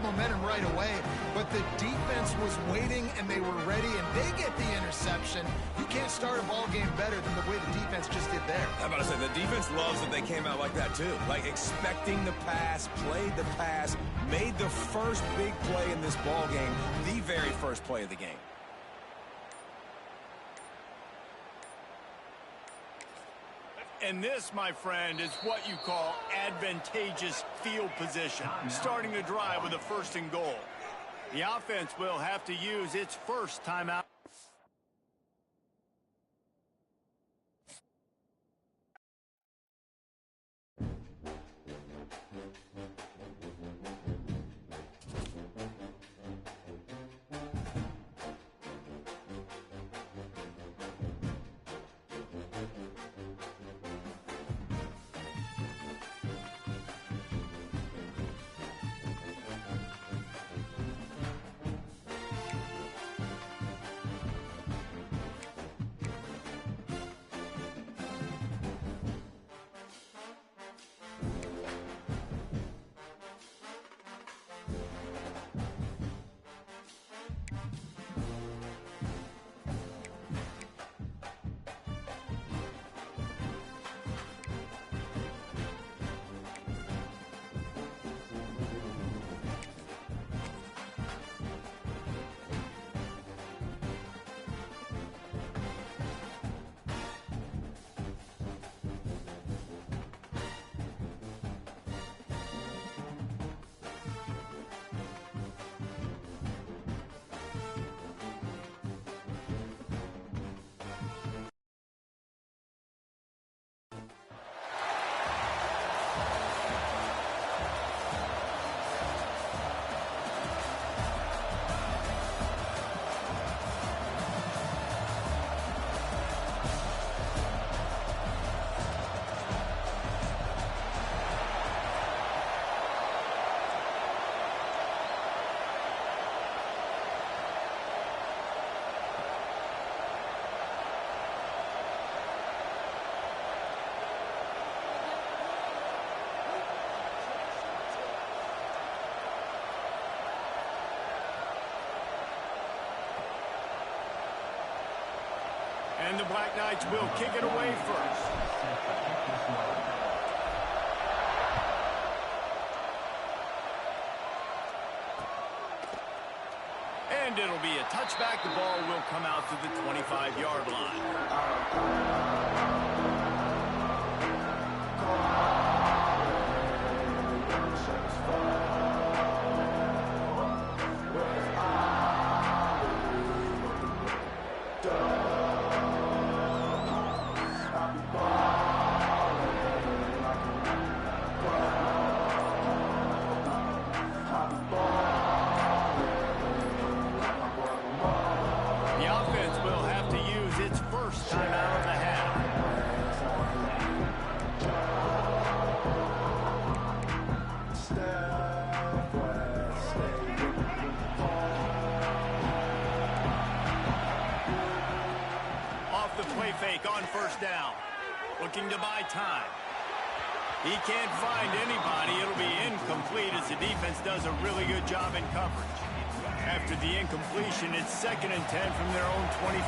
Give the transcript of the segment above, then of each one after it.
momentum right away, but the defense was waiting and they were ready, and they get the interception. You can't start a ball game better than the way the defense just did there. I'm about to say, the defense loves that they came out like that, too. Like, expecting the pass, played the pass, made the first big play in this ball game, the very first play of the game. And this, my friend, is what you call advantageous field position. Starting a drive with a 1st and goal. The offense will have to use its first timeout. And the Black Knights will kick it away first. And it'll be a touchback. The ball will come out to the 25-yard line. Fake on 1st down. Looking to buy time. He can't find anybody. It'll be incomplete as the defense does a really good job in coverage. After the incompletion, it's 2nd and 10 from their own 25.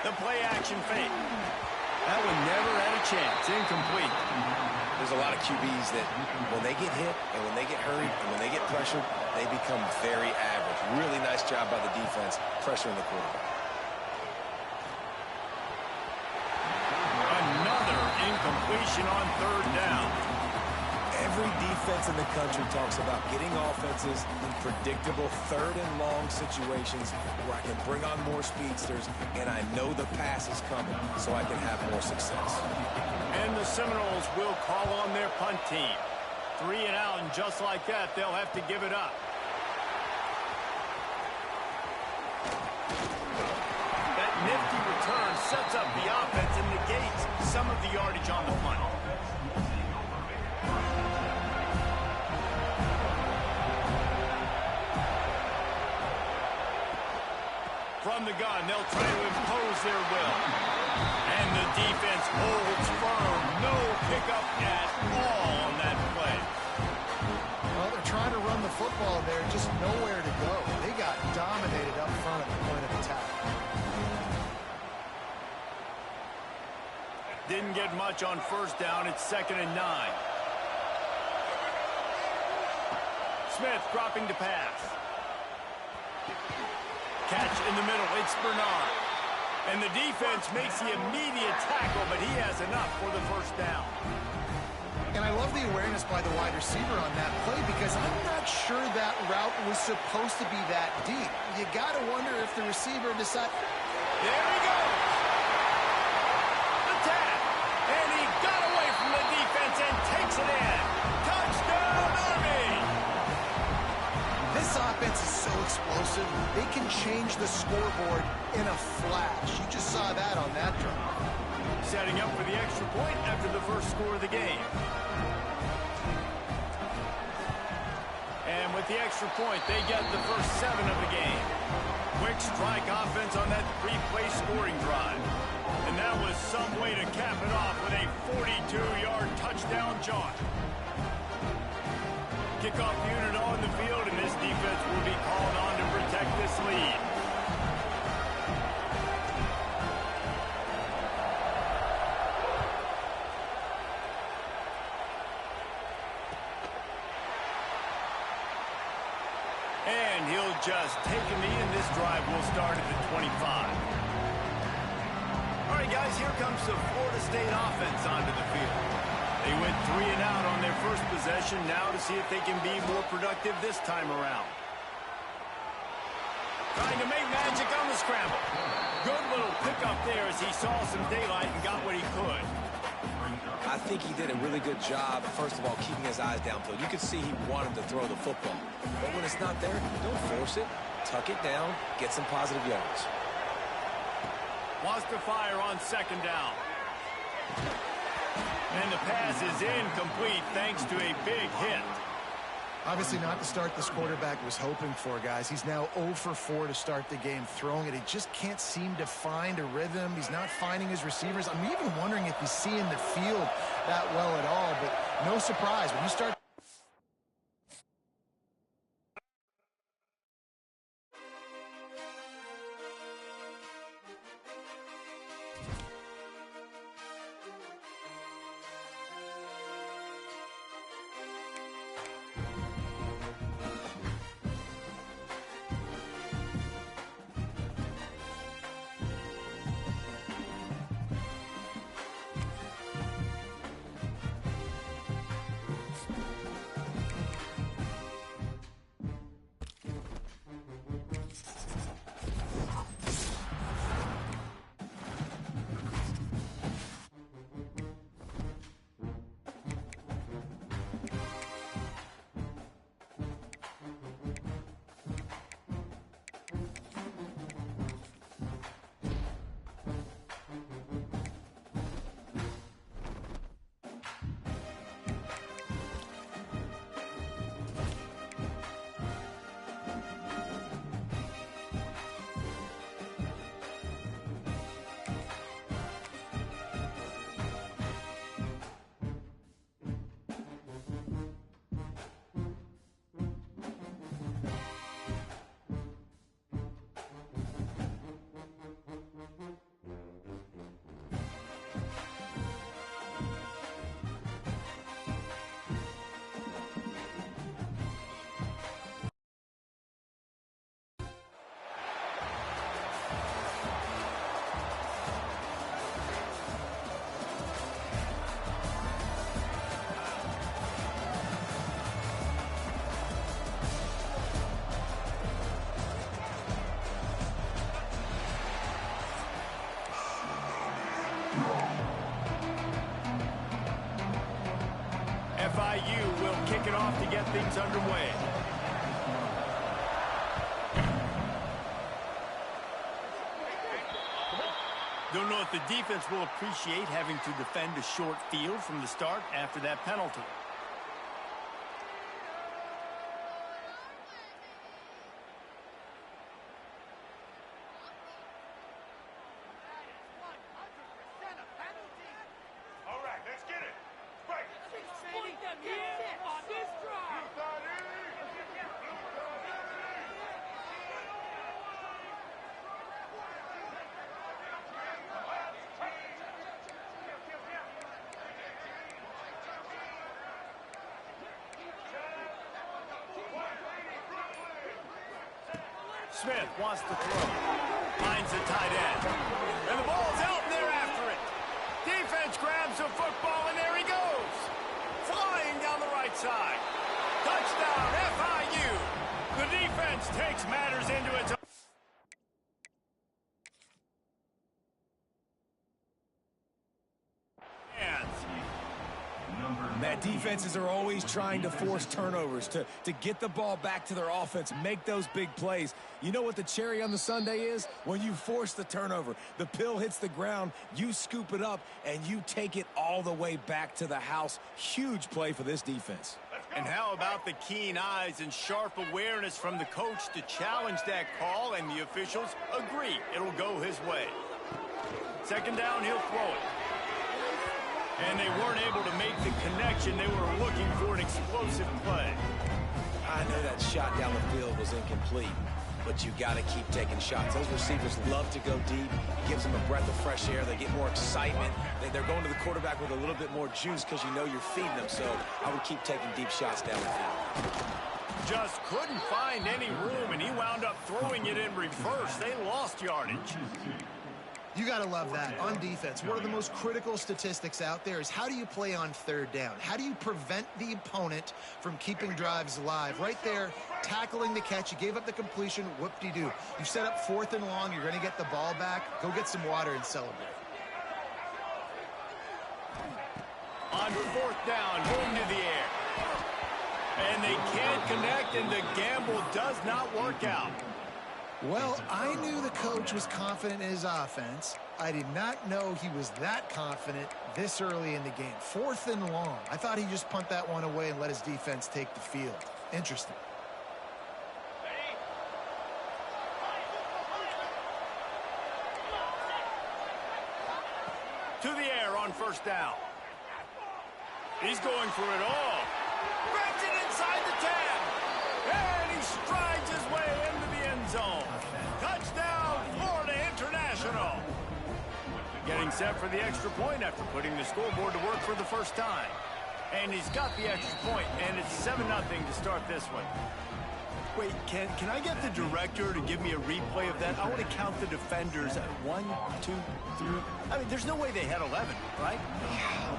The play action fake. That one never had a chance. Incomplete. There's a lot of QBs that when they get hit and when they get hurried and when they get pressured, they become very average. Really nice job by the defense pressuring the quarterback. Another incompletion on 3rd down. Every defense in the country talks about getting offenses in predictable 3rd and long situations where I can bring on more speedsters and I know the pass is coming so I can have more success. And the Seminoles will call on their punt team. 3 and out, and just like that, they'll have to give it up. That nifty return sets up the offense and negates some of the yardage on the punt. From the gun, they'll try to impose their will. And the defense holds firm. No pickup at all. much on first down. It's 2nd and 9. Smith dropping to pass. Catch in the middle. It's Bernard. And the defense makes the immediate tackle, but he has enough for the first down. And I love the awareness by the wide receiver on that play because I'm not sure that route was supposed to be that deep. You got to wonder if the receiver decided. There he goes. The tap. And he got away from the defense and takes it in. Touchdown, Army. This offense is so explosive, they can change the scoreboard in a flash. You just saw that on that drive. Setting up for the extra point after the first score of the game. And with the extra point, they get the first 7 of the game. Quick strike offense on that 3-play scoring drive. And that was some way to cap it off with a 42-yard touchdown jaunt. Kickoff unit on the field, and this defense will be called on to protect this lead. And he'll just take a knee, and this drive will start at the 25. All right, guys, here comes the Florida State offense onto the field. They went 3 and out on their first possession, now to see if they can be more productive this time around. Trying to make magic on the scramble. Good little pickup there as he saw some daylight and got what he could. I think he did a really good job, first of all, keeping his eyes downfield. You could see he wanted to throw the football. But when it's not there, don't force it. Tuck it down, get some positive yards. Wants to fire on 2nd down. And the pass is incomplete thanks to a big hit. Obviously not the start this quarterback was hoping for, guys. He's now 0 for 4 to start the game throwing it. He just can't seem to find a rhythm. He's not finding his receivers. I'm even wondering if he's seeing the field that well at all, but no surprise. When you start FIU will kick it off to get things underway. Don't know if the defense will appreciate having to defend a short field from the start after that penalty. Smith wants to throw. Finds the tight end. And the ball's out, and they're after it. Defense grabs the football, and there he goes. Flying down the right side. Touchdown, FIU. The defense takes matters into its own hands. That defenses are always trying to force turnovers, to get the ball back to their offense, make those big plays. You know what the cherry on the sundae is? When you force the turnover, the pill hits the ground, you scoop it up, and you take it all the way back to the house. Huge play for this defense. And how about the keen eyes and sharp awareness from the coach to challenge that call, and the officials agree it'll go his way. Second down, he'll throw it. And they weren't able to make the connection. They were looking for an explosive play. I know that shot down the field was incomplete, but you got to keep taking shots. Those receivers love to go deep. It gives them a breath of fresh air. They get more excitement. They're going to the quarterback with a little bit more juice because you know you're feeding them. So I would keep taking deep shots down the field. Just couldn't find any room, and he wound up throwing it in reverse. They lost yardage. You got to love that. On defense, one of the most critical statistics out there is how do you play on third down? How do you prevent the opponent from keeping drives alive? Right there, tackling the catch. You gave up the completion. Whoop-de-doo. You set up 4th and long. You're going to get the ball back. Go get some water and celebrate. On 4th down, going to the air. And they can't connect, and the gamble does not work out. Well, I knew the coach was confident in his offense. I did not know he was that confident this early in the game. 4th and long. I thought he'd just punt that one away and let his defense take the field. Interesting. To the air on 1st down. He's going for it all. Grabs it inside the 10. And he strides his way into the end zone. Touchdown, Florida International. Getting set for the extra point after putting the scoreboard to work for the first time. And he's got the extra point, and it's 7-0 to start this one. Wait, can I get the director to give me a replay of that? I want to count the defenders at 1, 2, 3. I mean, there's no way they had 11, right?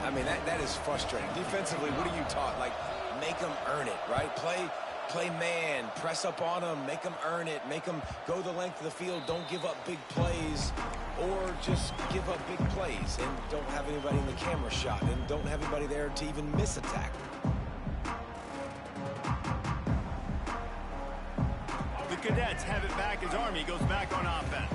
I mean, that is frustrating. Defensively, what are you taught? Like, make them earn it, right? Play man, press up on them, make them earn it, make them go the length of the field, don't give up big plays, or just give up big plays and don't have anybody in the camera shot and don't have anybody there to even miss a tackle. The Cadets have it back as Army goes back on offense.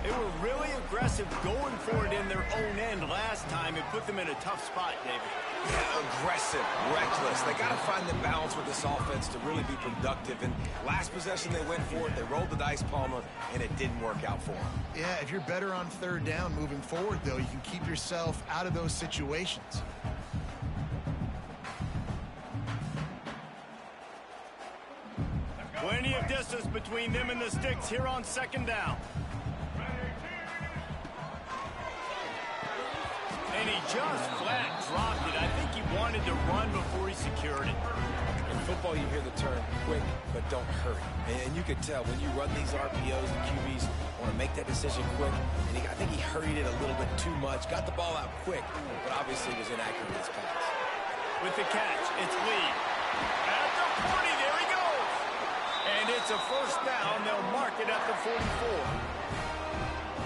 They were really aggressive going for it in their own end last time. It put them in a tough spot, David. Yeah, aggressive, reckless. They got to find the balance with this offense to really be productive. And last possession, they went for it. They rolled the dice, Palmer, and it didn't work out for them. Yeah, if you're better on 3rd down moving forward, though, you can keep yourself out of those situations. Plenty of distance between them and the sticks here on 2nd down. And he just flat dropped it. I think he wanted to run before he secured it. In football, you hear the term quick, but don't hurry. And you can tell when you run these RPOs and QBs want to make that decision quick. And I think he hurried it a little bit too much. Got the ball out quick, but obviously was inaccurate in his pass. With the catch, it's Lee. At the 40, there he goes. And it's a 1st down. They'll mark it at the 44.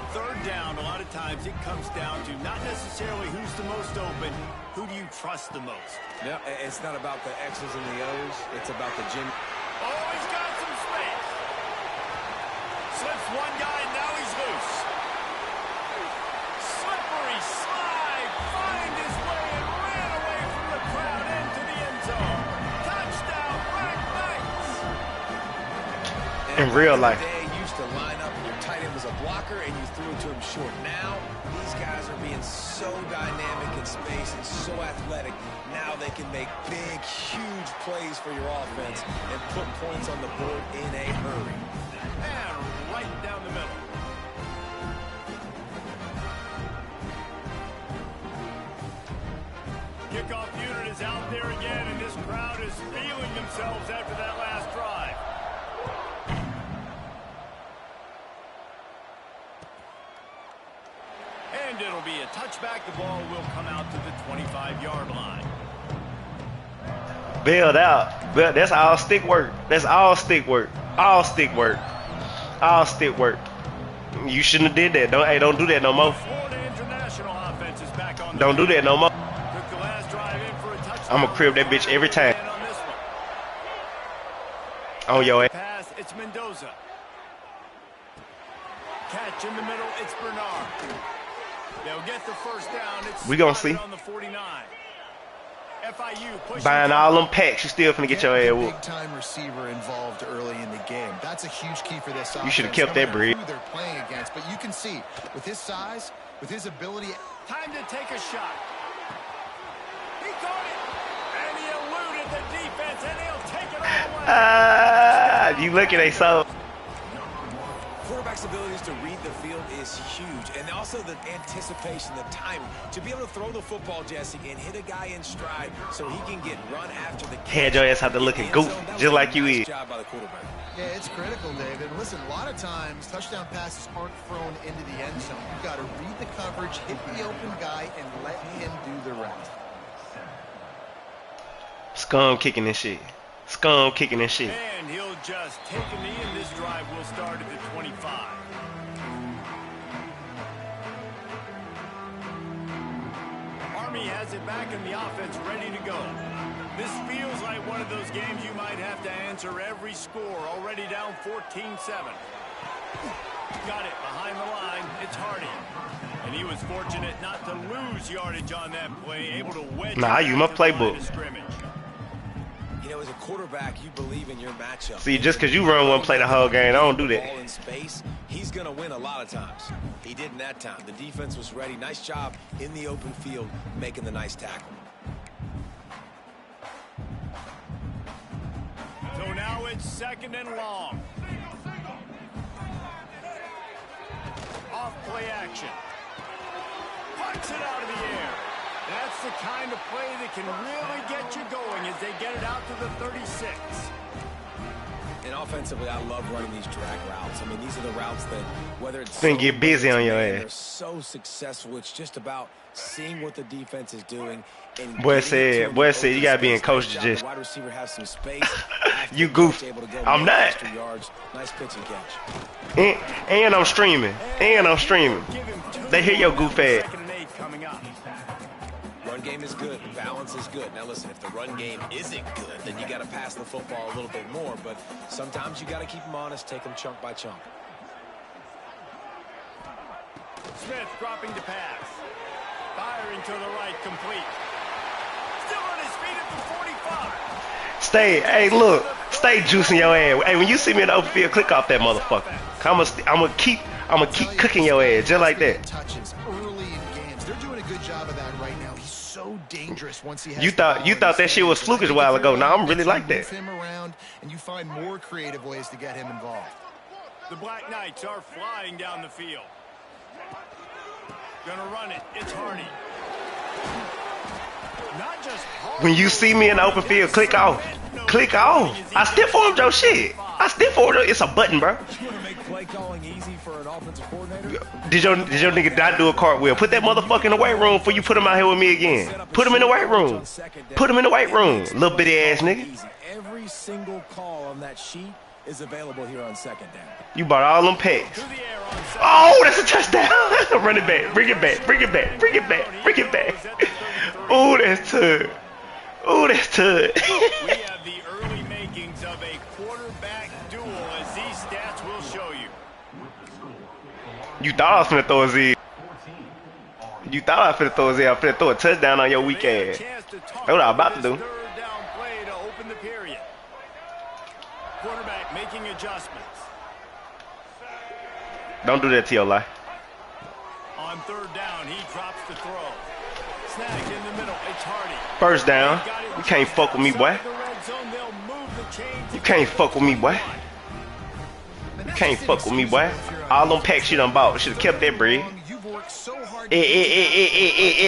3rd down, a lot of times it comes down to not necessarily who's the most open, who do you trust the most? Yeah, it's not about the X's and the O's. It's about the gym. Oh, he's got some space. Slips one guy, and now he's loose. Slippery slide, find his way and ran away from the crowd into the end zone. Touchdown, Black Knights. In real life. To line up, your tight end was a blocker, and you threw it to him short. Now, these guys are being so dynamic in space and so athletic. Now they can make big, huge plays for your offense and put points on the board in a hurry. And right down the middle. Kickoff unit is out there again, and this crowd is feeling themselves after that last drive. deemed it'll be a touchback. The ball will come out to the 25-yard line. Bailed out. That's all stick work. That's all stick work. All stick work. All stick work. You shouldn't have did that. Don't do that no more. Don't do that no more. I'm gonna crib that bitch every time. On your ass. Pass, it's Mendoza. Catch in the middle, it's Bernard. They'll get the first down. It's we gonna see. On the 49. FIU buying all them packs, you still finna get your ass whooped. Big-time receiver involved early in the game. That's a huge key for this offense. You should have kept that breed. Who they're playing against, but you can see with his size, with his ability. Time to take a shot. He caught it, and he eluded the defense, and he'll take it all the way. You look at they so. Quarterback's abilities to read the field is huge, and also the anticipation, the timing. To be able to throw the football, Jesse, and hit a guy in stride so he can get run after the catch. Had your ass out to looking goofy, just like you is. Job by the quarterback. Yeah, it's critical, David. Listen, a lot of times touchdown passes aren't thrown into the end zone. You've got to read the coverage, hit the open guy, and let him do the rest. Scum kicking this shit. Scum kicking this shit. And he'll just take a knee, and this drive will start at the 25. Army has it back in the offense, ready to go. This feels like one of those games you might have to answer every score. Already down 14-7. Got it behind the line. It's Hardy. And he was fortunate not to lose yardage on that play. Able to wedge. Nah, you my playbook. You know, as a quarterback, you believe in your matchup. See, just because you run one play the whole game, I don't do that. Ball in space, he's going to win a lot of times. He didn't that time. The defense was ready. Nice job in the open field, making the nice tackle. So now it's 2nd and long. Off play action. Punts it out of the air. That's the kind of play that can really get you going as they get it out to the 36. And offensively, I love running these drag routes. I mean, these are the routes that, whether it's finna get busy on your they're ass. so successful. It's just about seeing what the defense is doing. And Boy said, you gotta be in coach to just. Wide receiver has some space. You goofy. I'm not. Nice pitch and catch. And I'm streaming. And I'm streaming. They hear your goof ass. Run game is good. Balance is good. Now listen, if the run game isn't good, then you got to pass the football a little bit more. But sometimes you got to keep them honest, take them chunk by chunk. Smith dropping to pass. Firing to the right, complete. Still on his feet at the 45. Hey, look. Stay juicing your ass. Hey, when you see me in the open field, click off that motherfucker. I'm gonna keep cooking your ass just like that. Touches early in games. They're doing a good job of that right now. He's so dangerous once he has. You thought that shit was flukish a while ago. Now I'm really like that. Move him around, and you find more creative ways to get him involved. The Black Knights are flying down the field. Gonna run it. It's Hardy. Not just Hardy. When you see me in the open field, click off. Click off. I still formed your shit. I still formed your. It's a button, bro. You want to make play calling easy for an offensive coordinator? Did your nigga not do a cartwheel? Put that motherfucker in the weight room before you put him out here with me again. Put him in the weight room. Put him in the weight room. Little bitty ass nigga. Every single call on that sheet is available here on 2nd down. You bought all them packs. Oh, that's a touchdown. Run it back. Bring it back. Bring it back. Bring it back. Bring it back. Oh, that's good. Oh, that's good. We have the early makings of a quarterback duel, as these stats will show you. You thought I was finna throw a Z. You thought I was finna throw a Z. I was finna throw a touchdown on your weak ass. That's what I was about to do. Third down play to open the period. Quarterback making adjustments. Don't do that to your life. On 3rd down, he drops the throw. Snagged in the middle. It's Hardy. First down. You can't fuck with me, boy. You can't fuck with me, boy. You can't fuck with me, boy. All them packs you done bought. Should have kept that bread.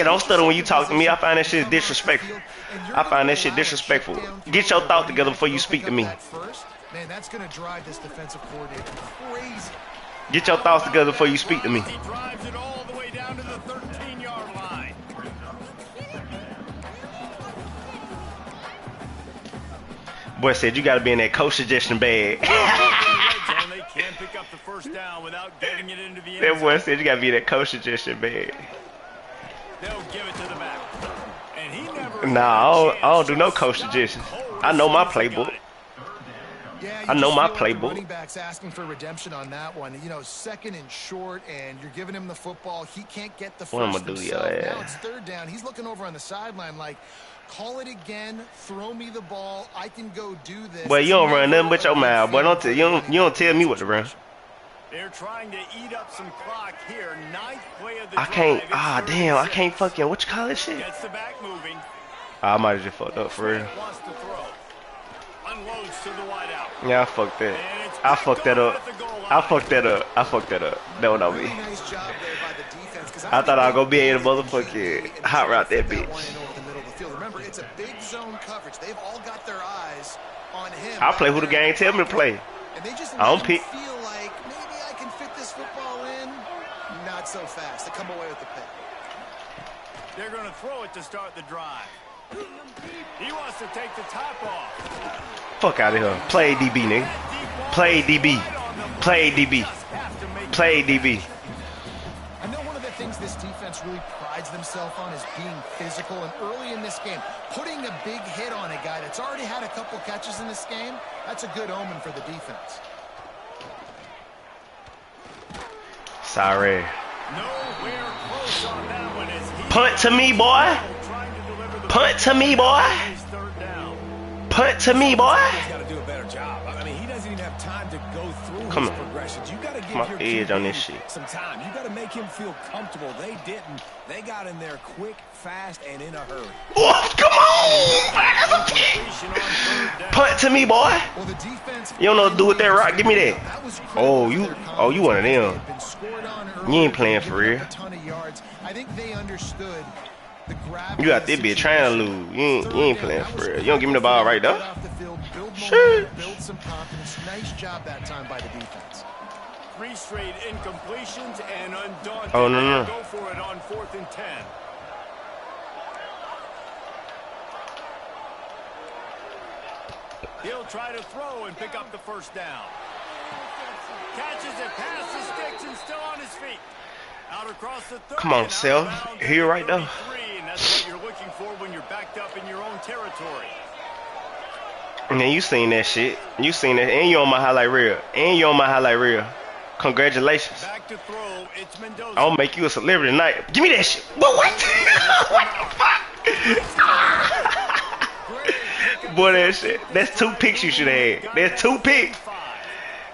Don't stutter when you talk to me. I find that shit disrespectful. I find that shit disrespectful. Get your thought together before you speak to me. Man, that's going to drive this defensive coordinator crazy. Get your thoughts together before you speak to me. He drives it all the way way down to the 13-yard line. Boy said you got to be in that coach suggestion bag. They can't pick up the first down without getting it into the end That boy zone. said you got to be in that coach suggestion bag. They'll give it to the back. And he never Nah, I don't do no coach suggestions. I know my playbook. Yeah, I know my just feel like the playbook. running back's asking for redemption on that one. You know, second and short, and you're giving him the football. He can't get the What I'ma first do, himself. yeah. Now it's third down. He's looking over on the sideline like, call it again. Throw me the ball. I can go do this. Boy, you don't run nothing but your mouth. Boy, you don't tell me what to run. They're trying to eat up some clock here. Ninth play of the I can't. drive. Ah, It's damn. I 36. can't fucking. What you call this shit? Gets the back moving. I might have just fucked up for real. Wants to throw. Unloads to the wideout. Yeah, I fucked that. I fucked that up. I fucked that up. I fucked that up. That one on me. Really nice job there by the defense. 'Cause I thought I was gonna be able to think motherfucking hot route that one bitch. in over the middle of the field. Remember, it's a big zone coverage. They've all got their eyes on him. I play who the game tell me to play. And they just I don't let pick. him feel like maybe I can fit this football in. Not so fast. They come away with the pick. They're going to throw it to start the drive. He wants to take the top off. Fuck out of here. Play DB, nigga. Play DB. Play DB. Play DB. I know one of the things this defense really prides themselves on is being physical. And early in this game, putting a big hit on a guy that's already had a couple catches in this game, that's a good omen for the defense. Sorry. Nowhere close on that one as he Punt to me, boy. trying to deliver the Punt to me, boy. He's third down. Punt to me, boy. He's got to do a better job. I mean, he doesn't even have time to go through Come his on. progressions. You got to give Come on, your edge on QB this shit. some time. You got to make him feel comfortable. They didn't. They got in there quick, fast, and in a hurry. Oh, come on. Completion on third down. Punt to me, boy. Well, the defense You don't know what to do with that rock. Give me that. was critical Oh, to you. their Oh, you one of confidence. They them. had been scored on You early, ain't playing for giving real. up a ton of yards. I think they understood the gravity You out of there the bitch trying to situation. lose. You ain't playing That for was real. You don't give me the ball right Get there. off the field, build Sheesh. momentum, build some confidence. Nice job that time by the defense. 3 straight incompletions and undaunted. Oh, no. Go for it on 4th and 10. He'll try to throw and pick up the first down. Catches it past the sticks and still on his feet. Out across the 30. Come on, and out of Sel. bounds Here at right there. 33, and that's what you're looking for when you're backed up in your own territory. And then you seen that shit. You seen that. And you on my highlight reel. And you on my highlight reel. Congratulations. Back to throw. It's Mendoza. I'll make you a celebrity tonight. Give me that shit. But what? What the fuck? Boy, that shit. That's 2 picks you should have had. That's 2 picks.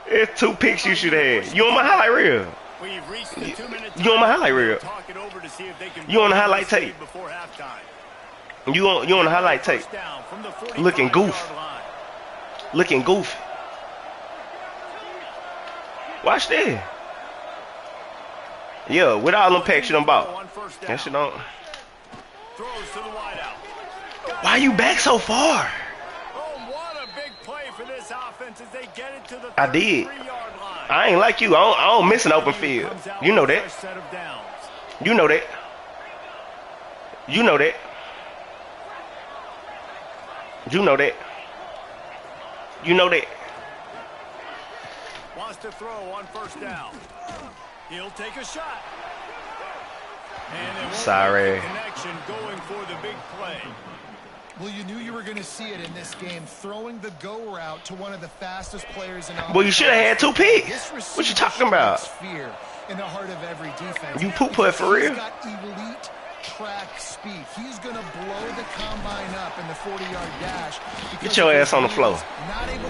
It's 2 picks you should have had. You on my highlight reel. We've reached the 2-minute You on my highlight reel. Talk it over to see if they can You on the highlight lead tape. before halftime. You on the highlight tape. First down from the Looking 45-yard goofy. line. Looking goofy. Watch that. Yeah, with all them packs you done bought. On first down. That shit don't. Throws to the wideout. Why you back so far? Oh, what a big play for this offense as they get it to the I did. 33-yard line. I ain't like you. I don't miss an open field. Comes out You know with a that. fresh set of downs. You know that. You know that. You know that. You know that. Wants to throw on first down. He'll take a shot. And it won't Sorry. make the connection going for the big play. Well, you knew you were going to see it in this game, throwing the go route to one of the fastest players in all. Well, you should have had 2 picks. This What you receiver talking about? strikes fear in the heart of every defense. You poop-put for real? He's got elite track speed. He's going to blow the combine up in the 40-yard dash. Get your ass on the floor.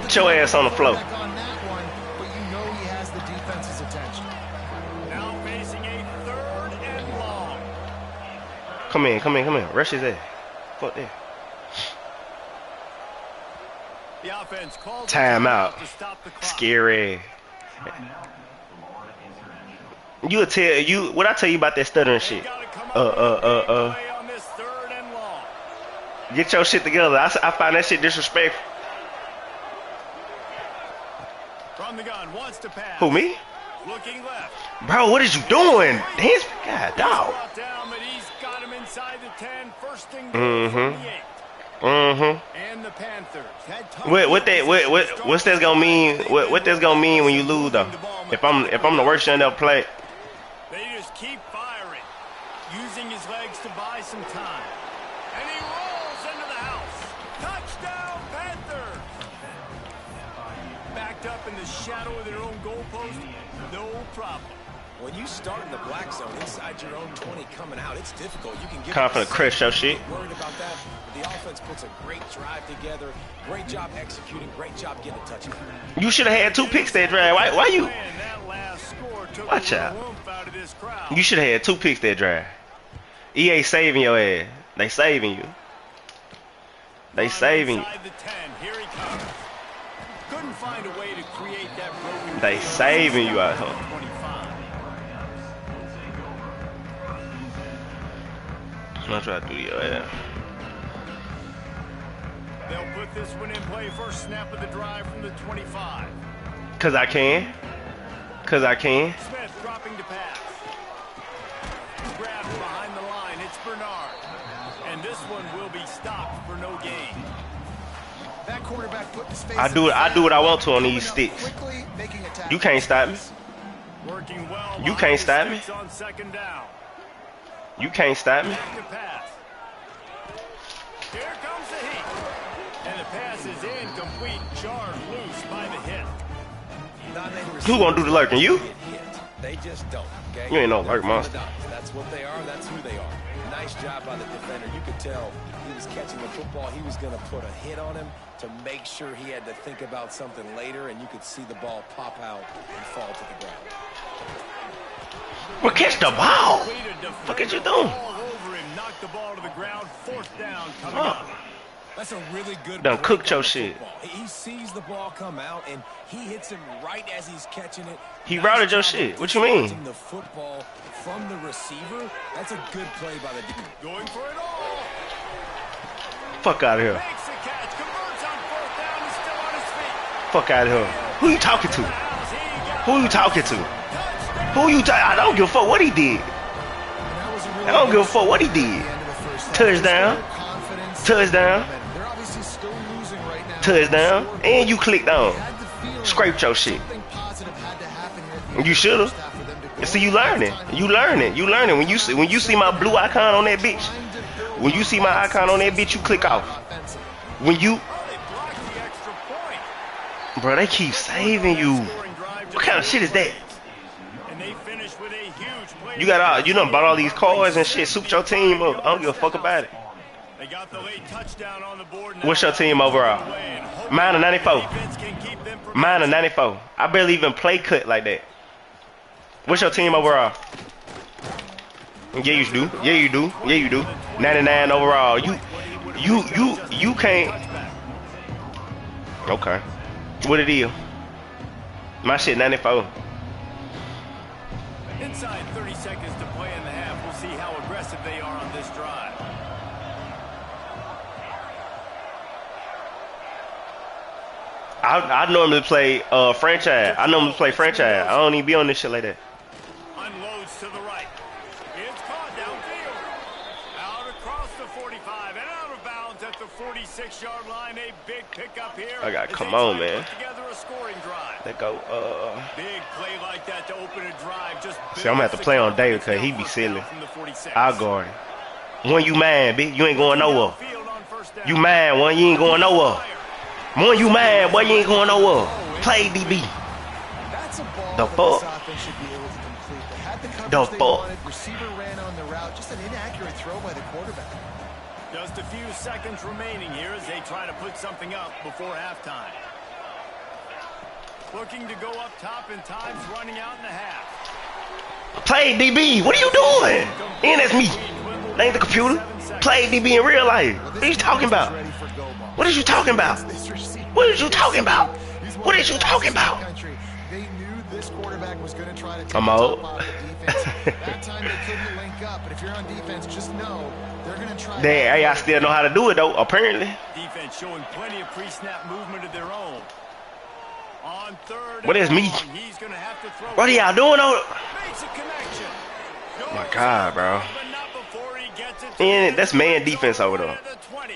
Get your ass on the floor. On that one, but you know he has the defense's attention. Now facing a 3rd and long. Come in. Rush his ass. Fuck that. The offense calls Timeout. to stop the clock. Scary. You'll tell you what I tell you about that stuttering shit. Gotta come up with a big play on this 3rd and long. Get your shit together. I find that shit disrespectful. From the gun, wants to pass. Who, me? Looking left. Bro, what is you doing? His God, dog. Brought down, but he's got him inside the 10. First and goal from the 8. And the Panthers had What's that gonna mean? What that's gonna mean when you lose though? If I'm the worst in that play. They just keep firing, using his legs to buy some time. And he rolls into the house. Touchdown, Panthers! Backed up in the shadow of their own goalpost, no problem. When you start in the black zone inside your own 20 coming out, it's difficult. You can get confident crush your shit. Worried about that. The offense puts a great drive together. Great job executing. Great job getting a touchdown. You should have had 2 picks that drive. Why you? Watch out. You should have had 2 picks that drive. EA saving your ass. They saving you. They saving you. Couldn't find a way to create that broken. They saving you out here. I'm not trying to do your ass. They'll put this one in play. First snap of the drive from the 25. Cause I can. Cause I can. Smith dropping to pass. Grabbed behind the line. It's Bernard. And this one will be stopped for no gain. That quarterback put his face I do what I want to on these sticks. You can't stop me. Working well. You can't stop me. On second down. You can't stop me. Back to pass. Here comes the heat. And the pass is incomplete. Jarred loose by the hit. Who gonna do the lurking? You? They just don't. Okay? You ain't no lurk monster. That's what they are. That's who they are. Nice job by the defender. You could tell he was catching the football. He was going to put a hit on him to make sure he had to think about something later, and you could see the ball pop out and fall to the ground. Well, catch the ball. What are you doing? Knock the ball to the ground. Fourth down coming up. That's a really good. Done cooked your shit. He sees the ball come out and he hits him right as he's catching it. He routed your shit. What you mean? The football from the receiver. That's a good play by the defense. Going for it all. Fuck out of here. Makes the catch. Converts on fourth down. He's still on his feet. Fuck out of here. Who you talking to? Who you talking to? Who you talking? I don't give a fuck what he did. I don't give a fuck what he did. Touchdown. Touchdown. Touchdown. And you clicked on. Scraped your shit. You should've. See, you learning. You learning. You learning. When you see my blue icon on that bitch. When you see my icon on that bitch, you click off. When you. Bro, they keep saving you. What kind of shit is that? You got all, you done bought all these cars and shit, souped your team up. I don't give a fuck about it. What's your team overall? Mine a 94. Mine a 94. I barely even play cut like that. What's your team overall? Yeah, you do. Yeah, you do. Yeah, you do. 99 overall. You can't. Okay. What it is? My shit 94. Inside 30 seconds to play in the half. We'll see how aggressive they are on this drive. I normally play franchise. I normally play franchise. I don't even be on this shit like that. Unloads to the right. It's caught downfield. Out across the 45 and out of bounds at the 46-yard line. A big pickup here. I got come on, man. Together a scoring drive. They go. Big play like that to open a drive. Just see, I'm gonna have to play on David because he be silly. I'll guard him. One, you man, bitch. You ain't going nowhere. You man, one, you ain't going nowhere. One, you man, boy, you ain't going nowhere. Play DB. The fuck. The fuck. Receiver ran on the route. Just an inaccurate throw by the quarterback. Just a few seconds remaining here as they try to put something up before halftime. Looking to go up top in times, running out in the half. Play DB. What are you doing? And that's me. That ain't the computer. Play DB in real life. What are you talking about? What are you talking about? What are you talking about? What are you talking about? They knew this quarterback was going to try to I'm out. That time they couldn't link up, but if you're on defense, just know they're going to try. I still know how to do it though, apparently. Defense showing plenty of pre-snap movement of their own. On third What is and me? long, he's gonna have to throw. What are y'all doing over? Makes a connection. Oh my God, bro. But not before he gets it to And that's the man end zone defense over right there. at the 20.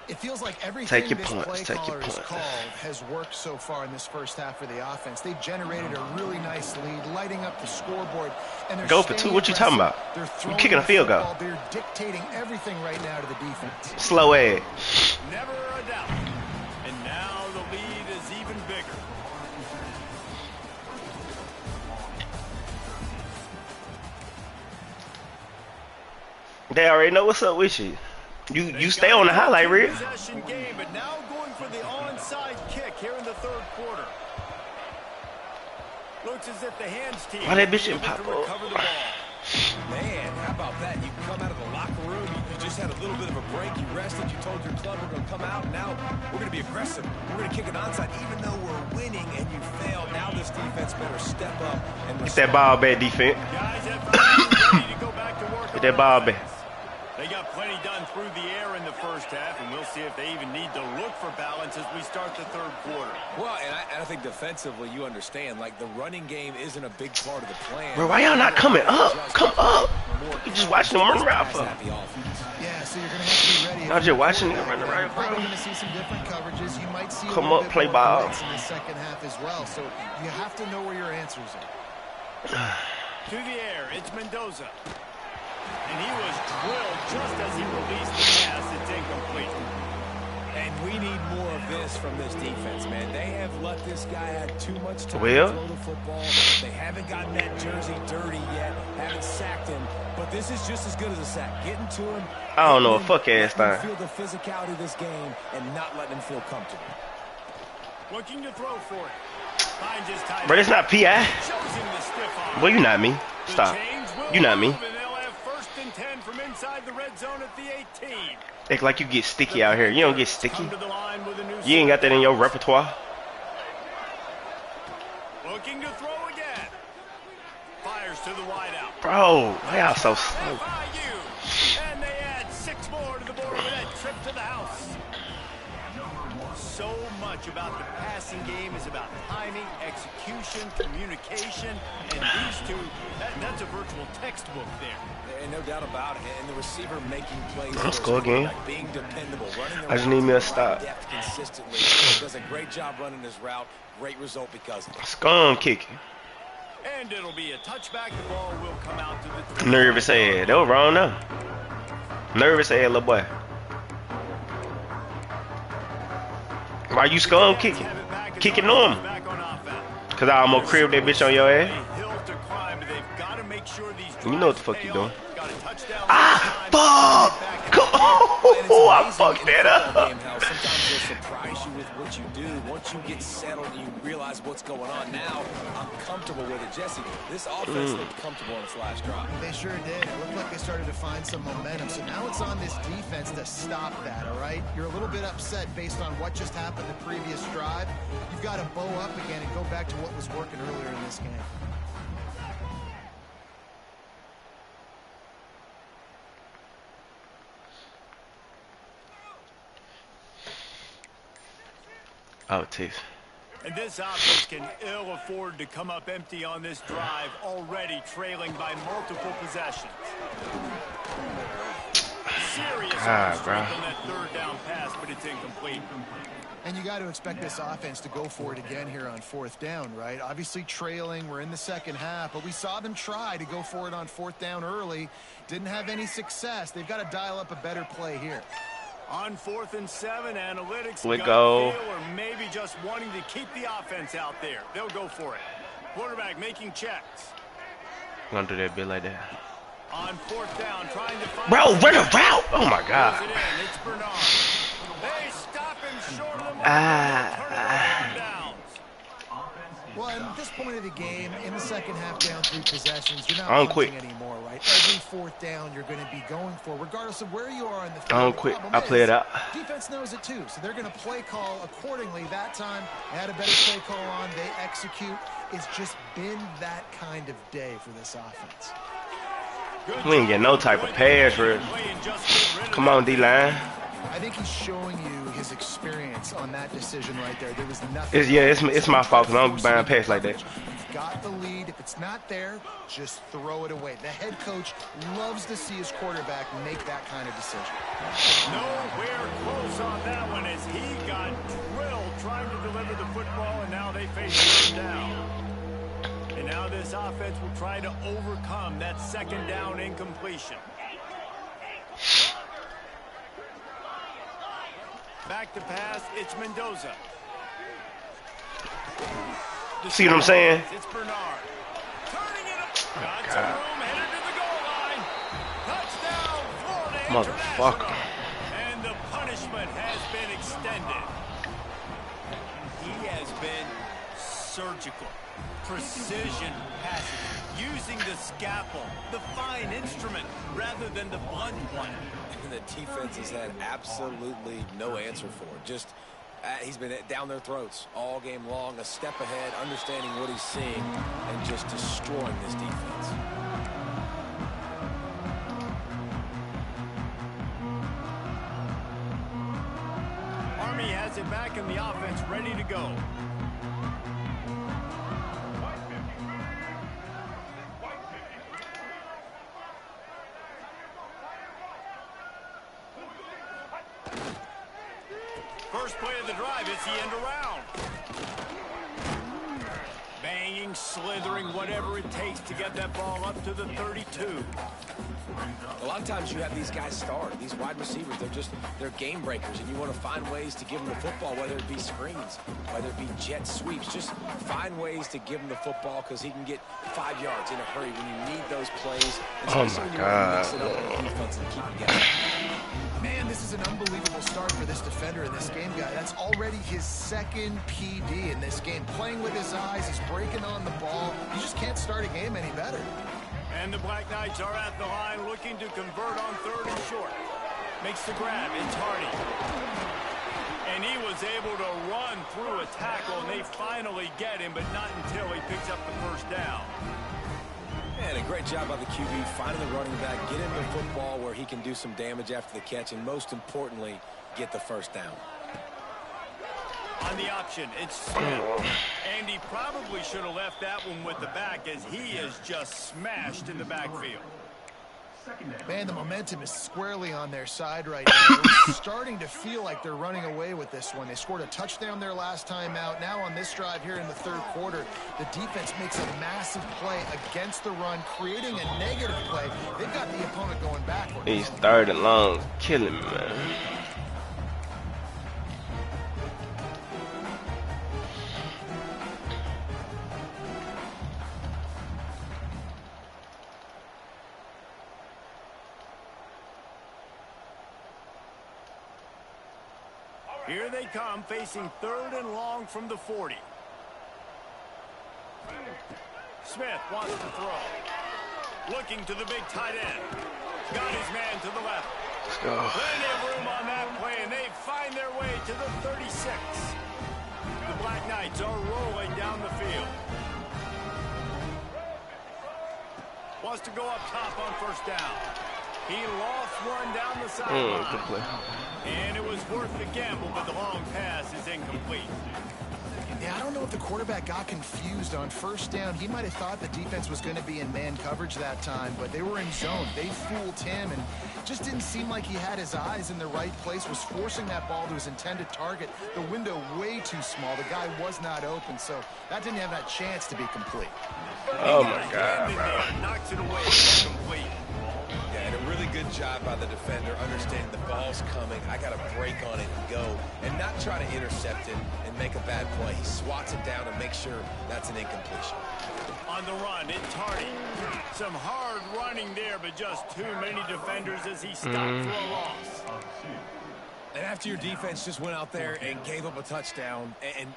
It feels like everything Take your this points, play take your caller has points. called has worked so far in this first half for the offense. They've generated a really nice lead, lighting up the scoreboard. And they're Go for two. What you talking about? They're You kicking a field goal. They're dictating everything right now to the defense. Slow ass. Never a doubt. And now the lead is even bigger. They already know what's up with you. You stay on the highlight reel. Possession game, but now going for the onside kick here in the third quarter. Looks as if the hands team Why that bitch will didn't be able pop to up? recover the ball. Man, how about that? You come out of the locker room, you just had a little bit of a break, you rested, you told your club we're going to come out, now we're going to be aggressive. We're going to kick an onside, even though we're winning and you failed. Now this defense better step up and Get that ball back, defense. Guys have ready to go back to work. Get that ball back. They got plenty done through the air in the first half, and we'll see if they even need to look for balance as we start the third quarter. Well, and I think defensively, you understand, like the running game isn't a big part of the plan. Bro, why y'all not coming up? Come up. You just watching them run around for. Yeah, so you're going to have to be ready. I'm just watching them run around, You're probably bro. going to see some different coverages. You might see Come a little up, bit play more ball. blitz in the second half as well. So you have to know where your answers are. To the air, it's Mendoza. And he was drilled just as he released the pass. It's incomplete. And we need more of this from this defense, man. They have let this guy have too much time Well. to throw the football. They haven't gotten that jersey dirty yet, haven't sacked him. But this is just as good as a sack. Getting to him. I don't know a letting fuck ass him thing. feel the physicality of this game and not letting him feel comfortable. Looking to throw for it. Finds his tight Bro, it's not PI. Shows him the stiff arm. Boy, you not me. The Stop. chains will You not me. move, and they'll have first and 10 from inside the red zone at the 18. Act like you get sticky out here. You don't get sticky. Come to the line with a new You ain't got that in your repertoire. Looking to throw again. Fires to the wideout. Bro, why y'all so slow? FIU. And they add 6 more to the board with that trip to the house. So much about the passing game is about timing, execution, communication, and these two, that's a virtual textbook there. And no doubt about it. And the receiver making plays. Let's go again. Like being dependable, running the I just need me a route stop. depth consistently. Does a great job running his route. Great result because of it. Scum kicking. And it'll be a touchback. The ball will come out to the Nervous ass. That was wrong now. Nervous ass, little boy. Why you scum kicking? Kicking normal. Cause I almost cribbed that bitch on your ass. You know what the fuck you doing. Ah, fuck! Come on! Oh, I fucked that up. Sometimes they'll surprise you with what you do. Once you get settled and you realize what's going on now, I'm comfortable with it. Jesse, this offense looked comfortable on its last drive. They sure did. It looked like they started to find some momentum. So now it's on this defense to stop that, all right? You're a little bit upset based on what just happened the previous drive. You've got to bow up again and go back to what was working earlier in this game. Oh, teeth. And this offense can ill afford to come up empty on this drive, already trailing by multiple possessions. Serious strength on that third down pass, but it's incomplete. And you got to expect this offense to go for it again here on fourth down, right? Obviously trailing, we're in the second half, but we saw them try to go for it on fourth down early. Didn't have any success. They've got to dial up a better play here. On 4th and 7, analytics We gut go. feel or maybe just wanting to keep the offense out there. They'll go for it. Quarterback making checks. Gonna do that bit like that. On 4th down, trying to find... Bro, run a route! Oh my god. Throws it in. It's Bernard. They stop him short of the mark. Turn it around downs. Well, at this point of the game, in the second half, down 3 possessions, you're not I don't punting quit. anymore, right? Every fourth down you're going to be going for, regardless of where you are in the field. I don't The quit. problem I play is, it out. Defense knows it too, so they're going to play call accordingly. That time, they had a better play call on. They execute. It's just been that kind of day for this offense. We ain't get no type of pass, Rick. Come on, D-line. I think he's showing you his experience on that decision right there. There was nothing. It's my fault because I'm buying pass like that. You've got the lead. If it's not there, just throw it away. The head coach loves to see his quarterback make that kind of decision. Nowhere close on that one as he got drilled trying to deliver the football, and now they face him down. And now this offense will try to overcome that second down incompletion. Back to pass, it's Mendoza. See what I'm saying? It's Bernard. Turning it up. Got some room, headed to the goal line. Touchdown, Florida Motherfucker. International. And the punishment has been extended. He has been surgical. Precision passing, using the scalpel, the fine instrument, rather than the blunt one. The defense has had absolutely no answer for it. Just he's been down their throats all game long, a step ahead, understanding what he's seeing, and just destroying this defense. Army has it back in the offense, ready to go. First play of the drive, it's the end around. Banging, slithering, whatever it takes to get that ball up to the 32. A lot of times you have these guys start, these wide receivers, they're game breakers, and you want to find ways to give them the football, whether it be screens, whether it be jet sweeps. Just find ways to give him the football because he can get 5 yards in a hurry when you need those plays. Oh my God. Mix it up on the defense and keep it guessing. Man, this is an unbelievable start for this defender in this game, guy. That's already his second PD in this game. Playing with his eyes, he's breaking on the ball. You just can't start a game any better. And the Black Knights are at the line looking to convert on 3rd and short. Makes the grab. It's Hardy. And he was able to run through a tackle, and they finally get him, but not until he picks up the first down. And a great job by the QB finding the running back, get him the football where he can do some damage after the catch, and most importantly, get the first down. On the option, it's Smith. And he probably should have left that one with the back as he is just smashed in the backfield. Man, the momentum is squarely on their side right now. It's starting to feel like they're running away with this one. They scored a touchdown their last time out. Now on this drive here in the 3rd quarter, the defense makes a massive play against the run, creating a negative play. They've got the opponent going backward. He's 3rd and long, killing me, man. Here they come, facing 3rd and long from the 40. Smith wants to throw. Looking to the big tight end. Got his man to the left. Let's go. Plenty of room on that play, and they find their way to the 36. The Black Knights are rolling down the field. Wants to go up top on 1st down. He lost one down the sideline. Good play. And it was worth the gamble, but the long pass is incomplete. Yeah, I don't know if the quarterback got confused on 1st down. He might have thought the defense was going to be in man coverage that time, but they were in zone. They fooled him, and just didn't seem like he had his eyes in the right place, was forcing that ball to his intended target. The window way too small. The guy was not open, so that didn't have that chance to be complete. Oh, my God, bro. Knocks it away. It's complete. Yeah, and a really good job by the defender, understanding the ball's coming. I got to break on it and go, and not try to intercept it and make a bad play. He swats it down and makes sure that's an incompletion. On the run, it's Hardy. Some hard running there, but just too many defenders as he stopped for a loss. And after your defense just went out there and gave up a touchdown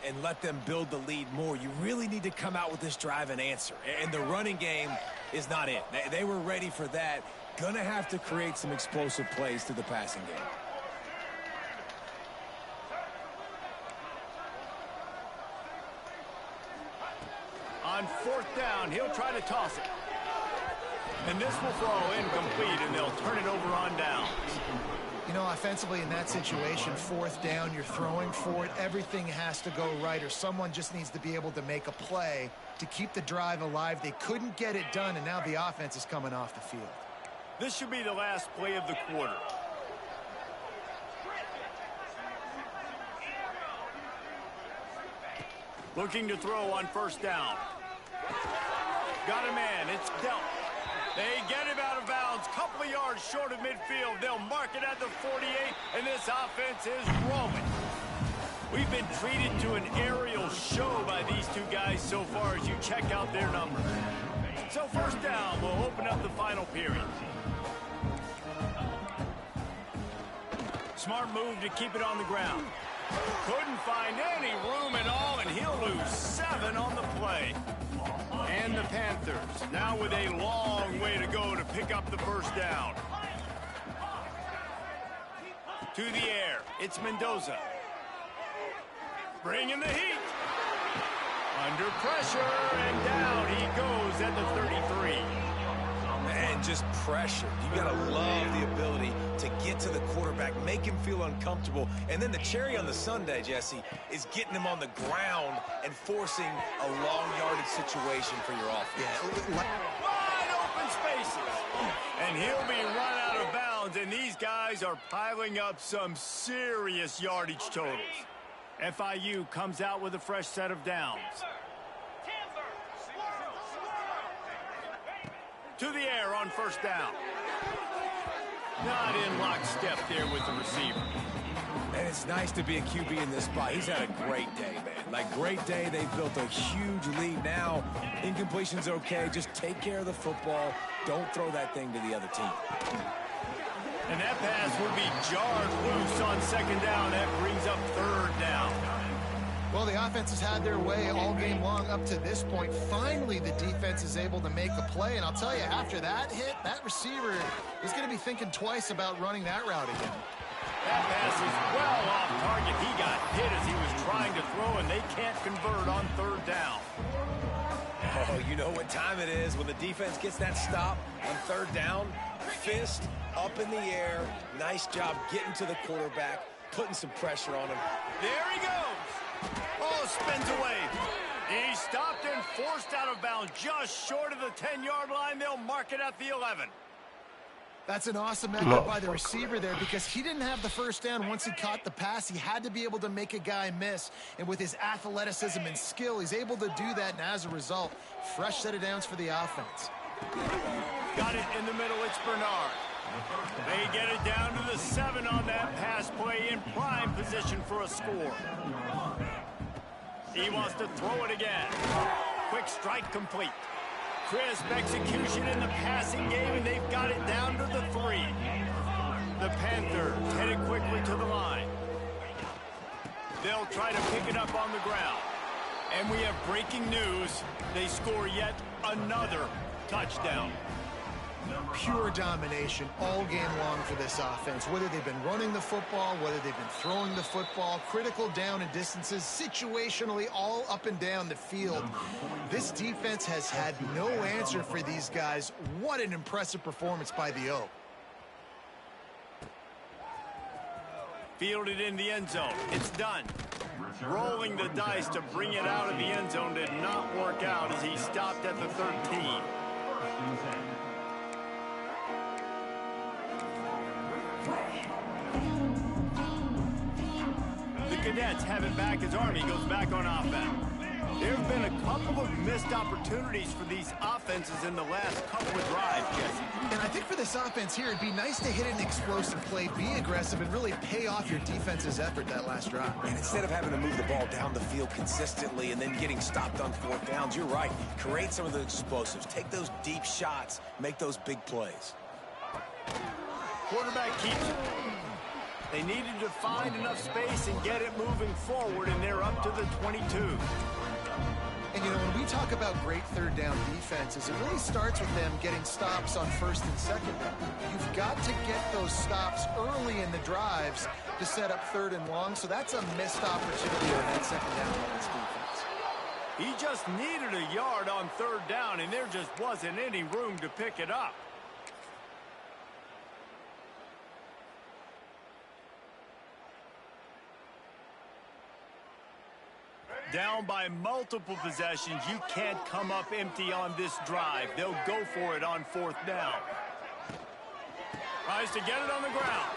and let them build the lead more, you really need to come out with this drive and answer. And the running game is not it. They were ready for that. Gonna have to create some explosive plays to the passing game. On 4th down, he'll try to toss it. And this will fall incomplete, and they'll turn it over on downs. You know, offensively in that situation, fourth down, you're throwing for it. Everything has to go right, or someone just needs to be able to make a play to keep the drive alive. They couldn't get it done, and now the offense is coming off the field. This should be the last play of the quarter. Looking to throw on first down. Got a man. It's dealt. They get him out of bounds. Couple of yards short of midfield. They'll mark it at the 48, and this offense is rolling. We've been treated to an aerial show by these two guys so far as you check out their numbers. So first down will open up the final period. Smart move to keep it on the ground. Couldn't find any room at all, and he'll lose 7 on the play. And the Panthers now with a long way to go to pick up the first down. To the air, it's Mendoza. Bringing the heat. Under pressure, and down he goes at the 33. Man, just pressure. You got to love the ability to get to the quarterback, make him feel uncomfortable. And then the cherry on the sundae, Jesse, is getting him on the ground and forcing a long yardage situation for your offense. Yeah. Wide open spaces. And he'll be run out of bounds, and these guys are piling up some serious yardage totals. FIU comes out with a fresh set of downs. To the air on first down. Not in lockstep there with the receiver. And it's nice to be a QB in this spot. He's had a great day, man. Like, great day. They've built a huge lead. Now, incompletion's okay. Just take care of the football. Don't throw that thing to the other team. And that pass will be jarred loose on second down. That brings up third down. Well, the offense has had their way all game long up to this point. Finally, the defense is able to make a play. And I'll tell you, after that hit, that receiver is going to be thinking twice about running that route again. That pass is well off target. He got hit as he was trying to throw, and they can't convert on third down. Oh, you know what time it is when the defense gets that stop on third down. Fist up in the air. Nice job getting to the quarterback, putting some pressure on him. There he goes. Oh, spins away. He stopped and forced out of bounds just short of the 10-yard line. They'll mark it at the 11. That's an awesome effort by the receiver there, because he didn't have the first down once he caught the pass. He had to be able to make a guy miss. And with his athleticism and skill, he's able to do that. And as a result, fresh set of downs for the offense. Got it in the middle. It's Bernard. They get it down to the 7 on that pass play, in prime position for a score. He wants to throw it again. Quick strike complete. Crisp execution in the passing game, and they've got it down to the 3. The Panthers headed quickly to the line. They'll try to pick it up on the ground. And we have breaking news. They score yet another touchdown. Pure domination all game long for this offense. Whether they've been running the football, whether they've been throwing the football, critical down and distances, situationally all up and down the field. This defense has had no answer for these guys. What an impressive performance by the O. Fielded in the end zone. It's done. Rolling the dice to bring it out of the end zone did not work out as he stopped at the 13. The Cadets have it back as Army goes back on offense. There have been a couple of missed opportunities for these offenses in the last couple of drives, Jesse. And I think for this offense here, it'd be nice to hit an explosive play, be aggressive, and really pay off your defense's effort that last drive. And instead of having to move the ball down the field consistently and then getting stopped on fourth downs, you're right. Create some of the explosives. Take those deep shots. Make those big plays. Quarterback keeps it. They needed to find enough space and get it moving forward, and they're up to the 22. And, you know, when we talk about great third down defenses, it really starts with them getting stops on first and second down. You've got to get those stops early in the drives to set up third and long, so that's a missed opportunity on that second down by this defense. He just needed a yard on third down, and there just wasn't any room to pick it up. Down by multiple possessions, you can't come up empty on this drive. They'll go for it on 4th down. Tries to get it on the ground.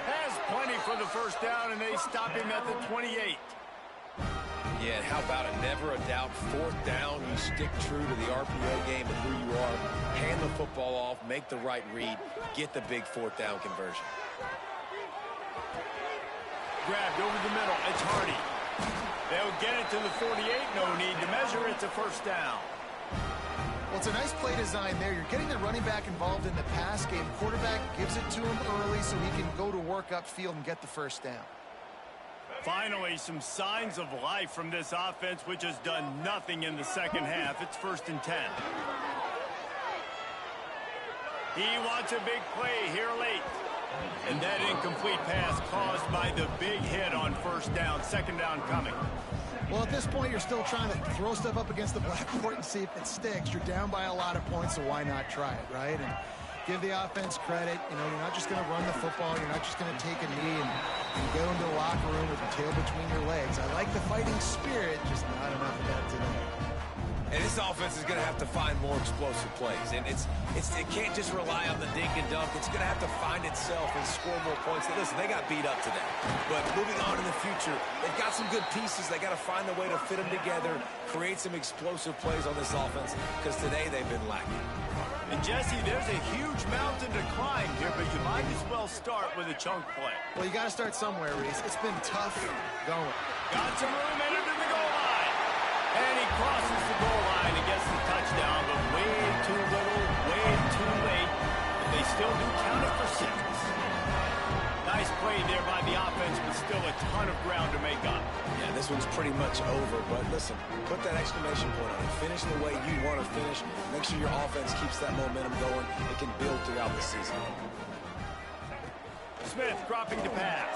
Has plenty for the 1st down, and they stop him at the 28. Yeah, and how about it? Never a doubt. 4th down, you stick true to the RPO game and who you are. Hand the football off, make the right read, get the big 4th down conversion. Grabbed over the middle. It's Hardy. They'll get it to the 48. No need to measure. It's a 1st down. Well, it's a nice play design there. You're getting the running back involved in the pass game. Quarterback gives it to him early so he can go to work upfield and get the 1st down. Finally, some signs of life from this offense, which has done nothing in the 2nd half. It's 1st and 10. He wants a big play here late. And that incomplete pass caused by the big hit on 1st down. 2nd down coming. Well, at this point, you're still trying to throw stuff up against the blackboard and see if it sticks. You're down by a lot of points, so why not try it, right? And give the offense credit. You know, you're not just going to run the football. You're not just going to take a knee and go into the locker room with your tail between your legs. I like the fighting spirit, just not enough of that today. And this offense is going to have to find more explosive plays. And it can't just rely on the dink and dunk. It's going to have to find itself and score more points. Listen, they got beat up today. But moving on in the future, they've got some good pieces. They got to find a way to fit them together, create some explosive plays on this offense, because today they've been lacking. And Jesse, there's a huge mountain to climb here, but you might as well start with a chunk play. Well, you got to start somewhere, Reese. It's been tough going. Got some room, entered to the goal line. And he crosses the goal line and gets the touchdown, but way too little, way too late. But they still do count it for 6. Nice play there by the offense, but still a ton of ground to make up. Yeah, this one's pretty much over, but listen, put that exclamation point on it. Finish the way you want to finish. Make sure your offense keeps that momentum going. It can build throughout the season. Smith dropping to pass.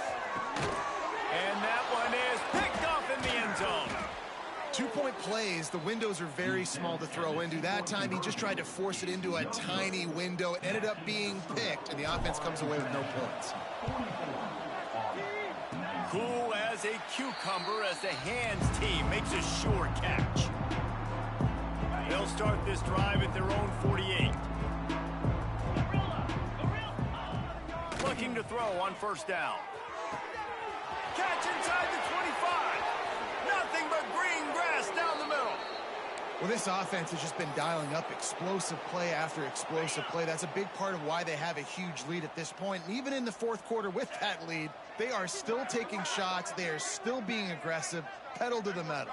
And that one is picked off in the end zone. 2-point plays, the windows are very small to throw into. That time, he just tried to force it into a tiny window. It ended up being picked, and the offense comes away with no points. Cool as a cucumber as the hands team makes a sure catch. They'll start this drive at their own 48. Looking to throw on 1st down. Catch inside the 25. Nothing but green grass down the middle. Well, this offense has just been dialing up explosive play after explosive play. That's a big part of why they have a huge lead at this point. And even in the 4th quarter with that lead, they are still taking shots. They are still being aggressive, pedal to the metal.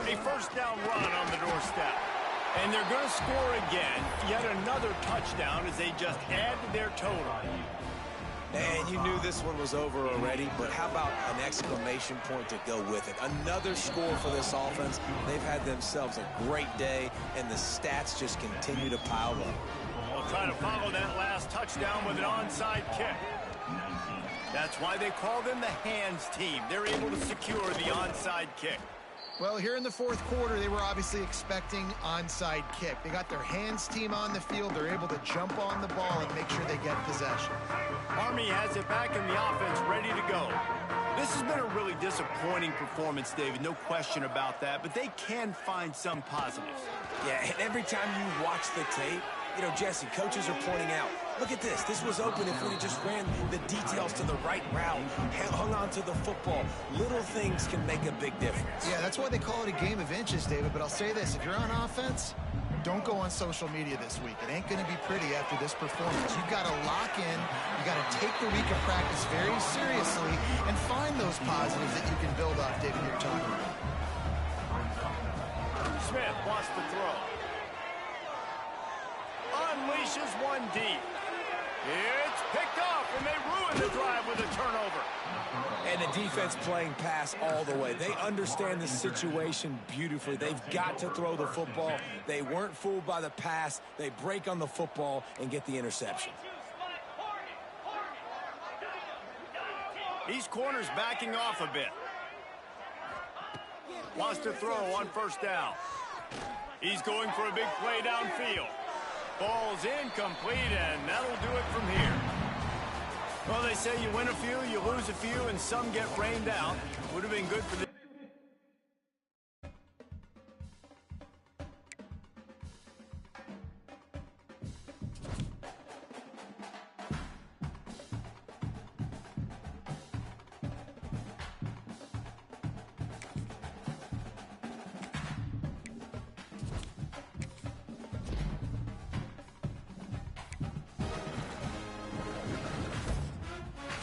A 1st down run on the doorstep. And they're going to score again. Yet another touchdown as they just add to their total. And you knew this one was over already, but how about an exclamation point to go with it? Another score for this offense. They've had themselves a great day, and the stats just continue to pile up. We'll try to follow that last touchdown with an onside kick. That's why they call them the hands team. They're able to secure the onside kick. Well, here in the 4th quarter, they were obviously expecting onside kick. They got their hands team on the field. They're able to jump on the ball and make sure they get possession. Army has it back in the offense, ready to go. This has been a really disappointing performance, David, no question about that, but they can find some positives. Yeah, and every time you watch the tape, you know, Jesse, coaches are pointing out, look at this. This was open if we just ran the details to the right route, hung on to the football. Little things can make a big difference. Yeah, that's why they call it a game of inches, David. But I'll say this, if you're on offense, don't go on social media this week. It ain't going to be pretty after this performance. You've got to lock in. You got to take the week of practice very seriously and find those positives that you can build off, David, you're talking about. Smith wants to throw. Unleashes one deep. It's picked off, and they ruin the drive with a turnover. And the defense playing pass all the way. They understand the situation beautifully. They've got to throw the football. They weren't fooled by the pass. They break on the football and get the interception. These corners backing off a bit. Wants to throw on first down. He's going for a big play downfield. Ball's incomplete, and that'll do it from here. Well, they say you win a few, you lose a few, and some get rained out. Would have been good for the